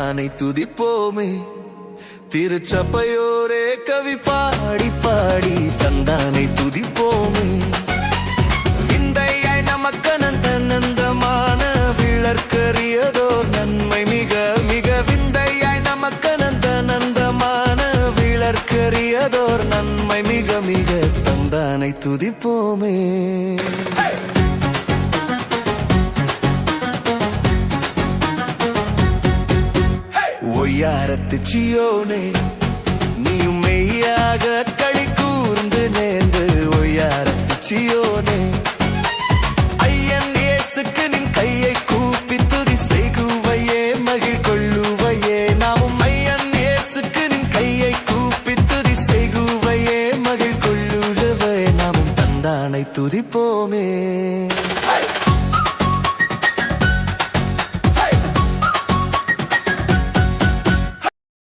தந்தானை துதிப்போமே. திருச்சபையோரே கவி பாடி பாடி தந்தானை துதிப்போமே. விந்தையாய் நமக்கனந்த நந்தமான விளர்க்கரியதோர் நன்மை மிக மிக. விந்தையாய் நமக்கனந்த நந்தமான விளர்க்கரியதோர் நன்மை மிக மிக. தந்தானை துதிப்போமே. ஒய்யாரத்து சியோனே நீயும் மெய்யாக களி கூர்ந்து நேர்ந்து. ஒய்யாரத்து சியோனே ஐயன் இயேசுக்கு நின் கையை கூப்பி துதி செய்குவையே மகிழ் கொள்ளுவையே. நாமும் ஐயன் இயேசுக்கு நின் கையை கூப்பி துதி செய்குவையே மகிழ் கொள்ளுவே. நாமும் தந்தானை துதிப்போமே.